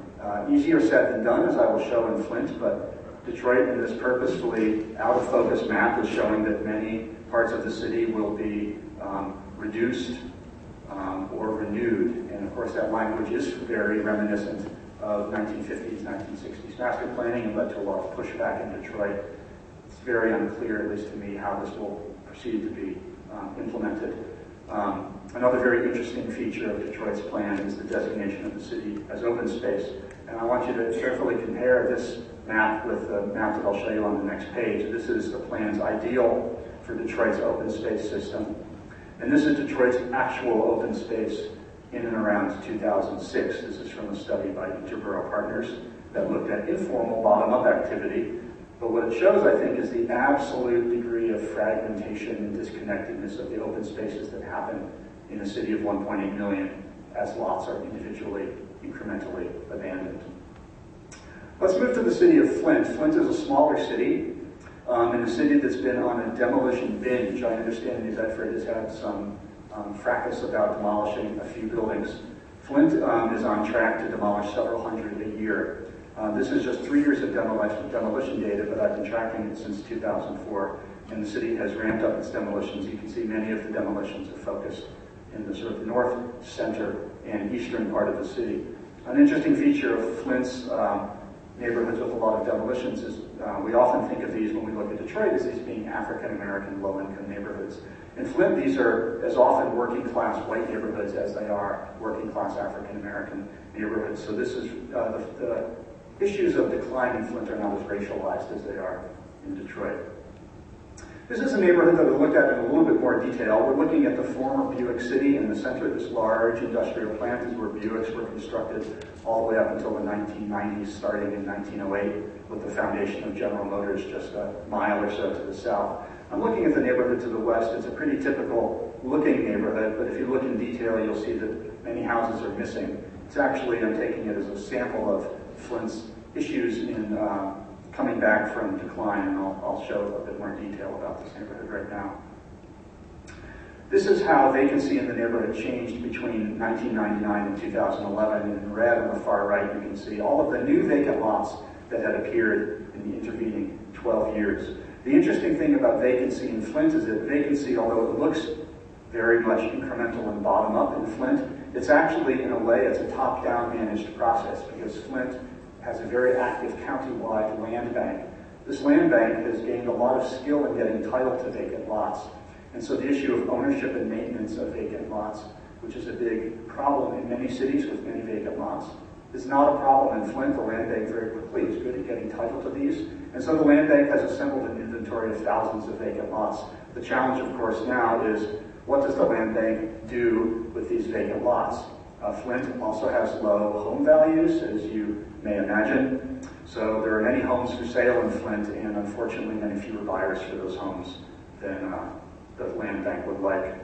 Easier said than done, as I will show in Flint, but Detroit in this purposefully out-of-focus map is showing that many parts of the city will be reduced or renewed. And of course that language is very reminiscent of 1950s, 1960s master planning and led to a lot of pushback in Detroit. It's very unclear, at least to me, how this will proceed to be implemented. Another very interesting feature of Detroit's plan is the designation of the city as open space. And I want you to carefully compare this map with the map that I'll show you on the next page. This is the plan's ideal for Detroit's open space system. And this is Detroit's actual open space in and around 2006. This is from a study by Interborough Partners that looked at informal bottom-up activity. But what it shows, I think, is the absolute degree of fragmentation and disconnectedness of the open spaces that happen in a city of 1.8 million as lots are individually, incrementally abandoned. Let's move to the city of Flint. Flint is a smaller city, and a city that's been on a demolition binge. I understand New Bedford has had some fracas about demolishing a few buildings. Flint is on track to demolish several hundred a year. This is just 3 years of demolition data, but I've been tracking it since 2004, and the city has ramped up its demolitions. You can see many of the demolitions are focused in the sort of north, center, and eastern part of the city. An interesting feature of Flint's neighborhoods with a lot of demolitions is we often think of these when we look at Detroit as these being African-American low-income neighborhoods. In Flint, these are as often working-class white neighborhoods as they are working-class African-American neighborhoods. So this is the issues of decline in Flint are not as racialized as they are in Detroit. This is a neighborhood that we looked at in a little bit more detail. We're looking at the former Buick City in the center of this large industrial plant. Is where Buicks were constructed all the way up until the 1990s, starting in 1908 with the foundation of General Motors just a mile or so to the south. I'm looking at the neighborhood to the west. It's a pretty typical looking neighborhood, but if you look in detail, you'll see that many houses are missing. It's actually, I'm taking it as a sample of Flint's issues in coming back from decline, and I'll show a bit more detail about this neighborhood right now. This is how vacancy in the neighborhood changed between 1999 and 2011. In red on the far right, you can see all of the new vacant lots that had appeared in the intervening 12 years. The interesting thing about vacancy in Flint is that vacancy, although it looks very much incremental and bottom-up in Flint, it's actually, in a way, it's a top-down managed process because Flint has a very active county-wide land bank. This land bank has gained a lot of skill in getting title to vacant lots. And so the issue of ownership and maintenance of vacant lots, which is a big problem in many cities with many vacant lots, is not a problem in Flint. The land bank very quickly is good at getting title to these. And so the land bank has assembled an inventory of thousands of vacant lots. The challenge, of course, now is what does the land bank do with these vacant lots? Flint also has low home values, as you may imagine. So there are many homes for sale in Flint, and unfortunately many fewer buyers for those homes than the land bank would like.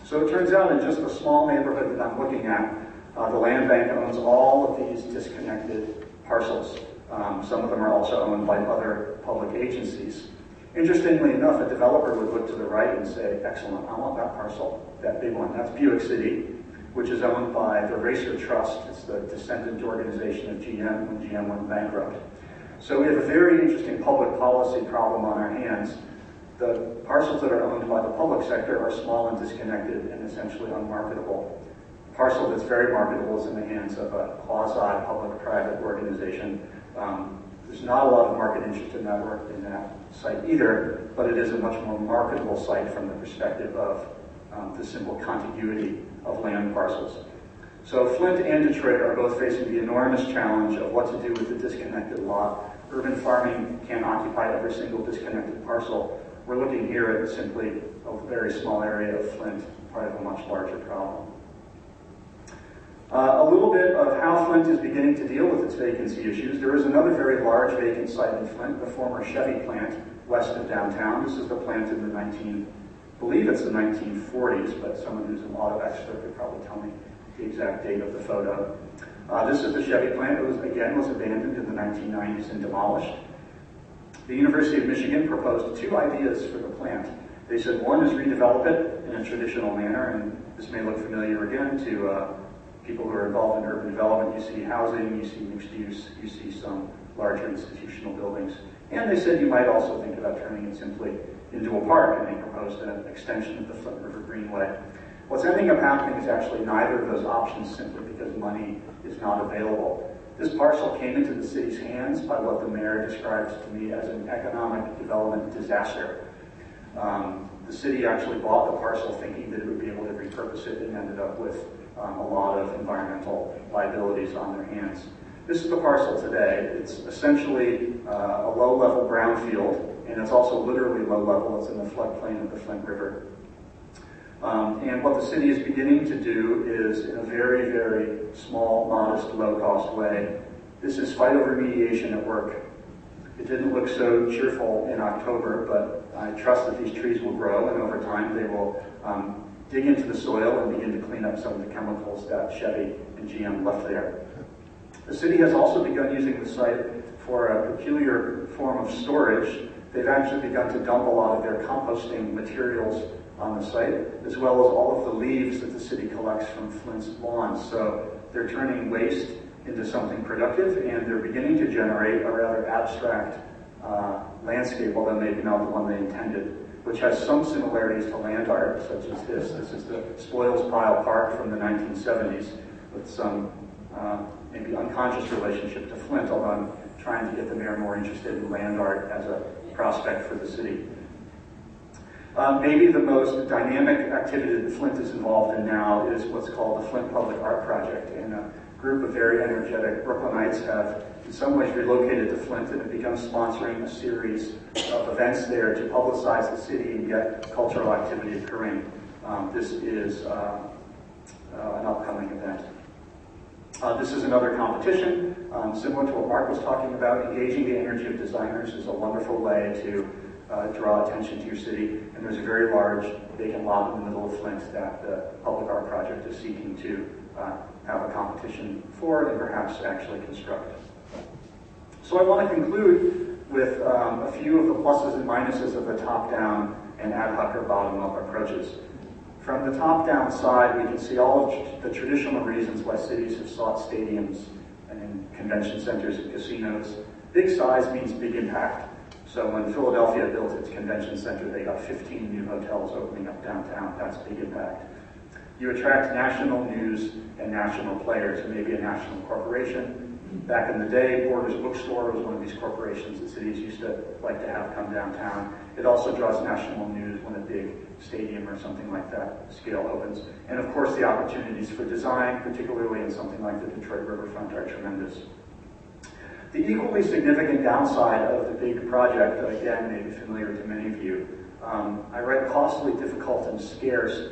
So it turns out in just the small neighborhood that I'm looking at, the land bank owns all of these disconnected parcels. Some of them are also owned by other public agencies. Interestingly enough, a developer would look to the right and say, excellent, I want that parcel, that big one. That's Buick City, which is owned by the Racer Trust. It's the descendant organization of GM when GM went bankrupt. So we have a very interesting public policy problem on our hands. The parcels that are owned by the public sector are small and disconnected and essentially unmarketable. The parcel that's very marketable is in the hands of a quasi-public-private organization. There's not a lot of market interest in that site either, but it is a much more marketable site from the perspective of the simple contiguity of land parcels. So Flint and Detroit are both facing the enormous challenge of what to do with the disconnected lot. Urban farming can't occupy every single disconnected parcel. We're looking here at simply a very small area of Flint, part of a much larger problem. A little bit of how Flint is beginning to deal with its vacancy issues. There is another very large vacant site in Flint, the former Chevy plant west of downtown. This is the plant in the I believe it's the 1940s, but someone who's an auto expert could probably tell me the exact date of the photo. This is the Chevy plant. It was abandoned in the 1990s and demolished. The University of Michigan proposed two ideas for the plant. They said one is redevelop it in a traditional manner, and this may look familiar again to people who are involved in urban development. You see housing, you see mixed use, you see some larger institutional buildings. And they said you might also think about turning it simply into a park, and they proposed an extension of the Flint River Greenway. What's ending up happening is actually neither of those options simply because money is not available. This parcel came into the city's hands by what the mayor describes to me as an economic development disaster. The city actually bought the parcel thinking that it would be able to repurpose it and ended up with a lot of environmental liabilities on their hands. This is the parcel today. It's essentially a low-level brownfield, and it's also literally low-level. It's in the floodplain of the Flint River. And what the city is beginning to do is, in a very, very small, modest, low-cost way, this is phytoremediation at work. It didn't look so cheerful in October, but I trust that these trees will grow, and over time they will dig into the soil and begin to clean up some of the chemicals that Chevy and GM left there. The city has also begun using the site for a peculiar form of storage. They've actually begun to dump a lot of their composting materials on the site, as well as all of the leaves that the city collects from Flint's lawns. So they're turning waste into something productive, and they're beginning to generate a rather abstract landscape, although maybe not the one they intended, which has some similarities to land art, such as this. This is the Spoils Pile Park from the 1970s, with some maybe unconscious relationship to Flint, although I'm trying to get the mayor more interested in land art as a prospect for the city. Maybe the most dynamic activity that Flint is involved in now is what's called the Flint Public Art Project. And a group of very energetic Brooklynites have in some ways relocated to Flint and have begun sponsoring a series of events there to publicize the city and get cultural activity occurring. This is an upcoming event. This is another competition, similar to what Marc was talking about. Engaging the energy of designers is a wonderful way to draw attention to your city. And there's a very large vacant lot in the middle of Flint that the Public Art Project is seeking to have a competition for and perhaps actually construct. So I want to conclude with a few of the pluses and minuses of the top-down and ad hoc or bottom-up approaches. From the top-down side, we can see all of the traditional reasons why cities have sought stadiums and convention centers and casinos. Big size means big impact. So when Philadelphia built its convention center, they got 15 new hotels opening up downtown. That's big impact. You attract national news and national players, maybe a national corporation. Back in the day, Borders Bookstore was one of these corporations that cities used to like to have come downtown. It also draws national news when a big stadium or something like that scale opens. And of course, the opportunities for design, particularly in something like the Detroit riverfront, are tremendous. The equally significant downside of the big project, that again may be familiar to many of you, I write costly, difficult, and scarce.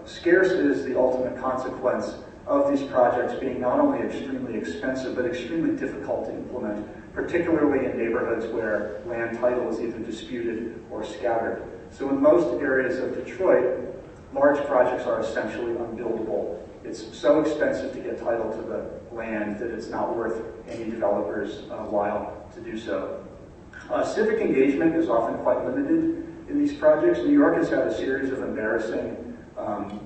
Scarce is the ultimate consequence of these projects being not only extremely expensive, but extremely difficult to implement, particularly in neighborhoods where land title is either disputed or scattered. So in most areas of Detroit, large projects are essentially unbuildable. It's so expensive to get title to the land that it's not worth any developer's while to do so. Civic engagement is often quite limited in these projects. New York has had a series of embarrassing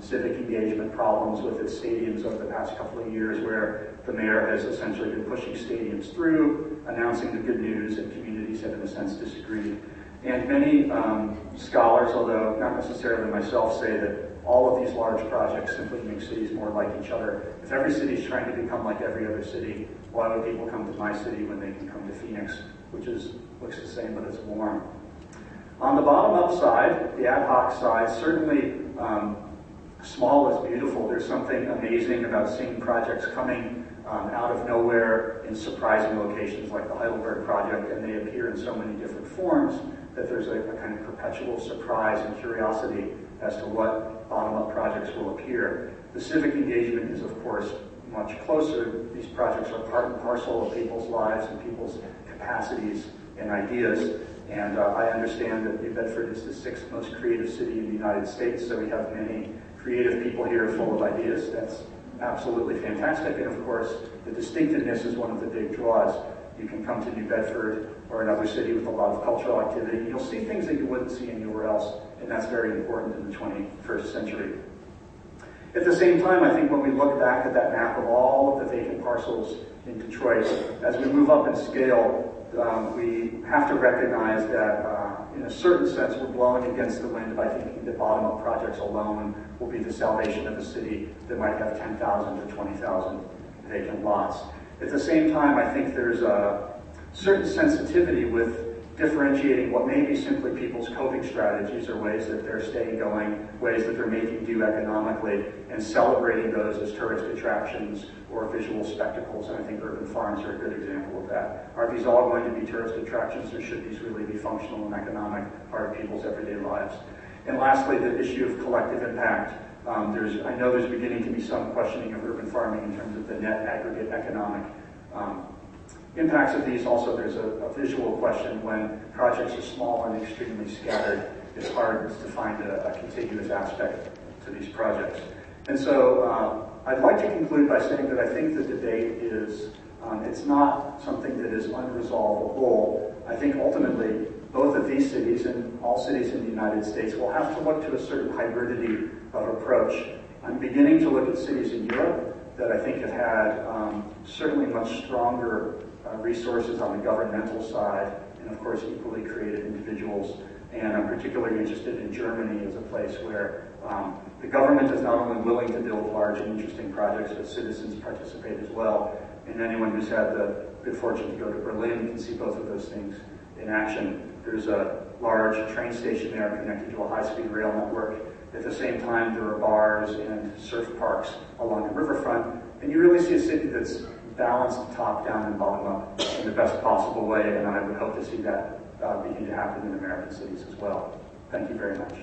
civic engagement problems with its stadiums over the past couple of years, where the mayor has essentially been pushing stadiums through, announcing the good news, and communities have in a sense disagreed. And many scholars, although not necessarily myself, say that all of these large projects simply make cities more like each other. If every city is trying to become like every other city, why would people come to my city when they can come to Phoenix, which looks the same but it's warm? On the bottom-up side, the ad hoc side, certainly small is beautiful. There's something amazing about seeing projects coming out of nowhere in surprising locations like the Heidelberg Project, and they appear in so many different forms that there's a kind of perpetual surprise and curiosity as to what bottom-up projects will appear. The civic engagement is, of course, much closer. These projects are part and parcel of people's lives and people's capacities and ideas. And I understand that New Bedford is the 6th most creative city in the United States, so we have many creative people here full of ideas. That's absolutely fantastic. And of course, the distinctiveness is one of the big draws. You can come to New Bedford or another city with a lot of cultural activity, and you'll see things that you wouldn't see anywhere else, and that's very important in the 21st century. At the same time, I think when we look back at that map of all of the vacant parcels in Detroit, as we move up in scale, we have to recognize that in a certain sense we're blowing against the wind by thinking that bottom-up projects alone will be the salvation of a city that might have 10,000 to 20,000 vacant lots. At the same time, I think there's a certain sensitivity with differentiating what may be simply people's coping strategies or ways that they're staying going, ways that they're making do economically, and celebrating those as tourist attractions or visual spectacles. And I think urban farms are a good example of that. Are these all going to be tourist attractions, or should these really be functional and economic part of people's everyday lives? And lastly, the issue of collective impact. I know there's beginning to be some questioning of urban farming in terms of the net aggregate economic impacts of these. Also, there's a visual question. When projects are small and extremely scattered, it's hard to find a contiguous aspect to these projects. And so I'd like to conclude by saying that I think the debate is, it's not something that is unresolvable. I think ultimately, both of these cities and all cities in the United States will have to look to a certain hybridity of approach. I'm beginning to look at cities in Europe that I think have had certainly much stronger resources on the governmental side, and of course equally creative individuals. And I'm particularly interested in Germany as a place where the government is not only willing to build large and interesting projects, but citizens participate as well. And anyone who's had the good fortune to go to Berlin can see both of those things in action. There's a large train station there connected to a high-speed rail network. At the same time, there are bars and surf parks along the riverfront, and you really see a city that's balanced top-down and bottom-up in the best possible way, and I would hope to see that begin to happen in American cities as well. Thank you very much.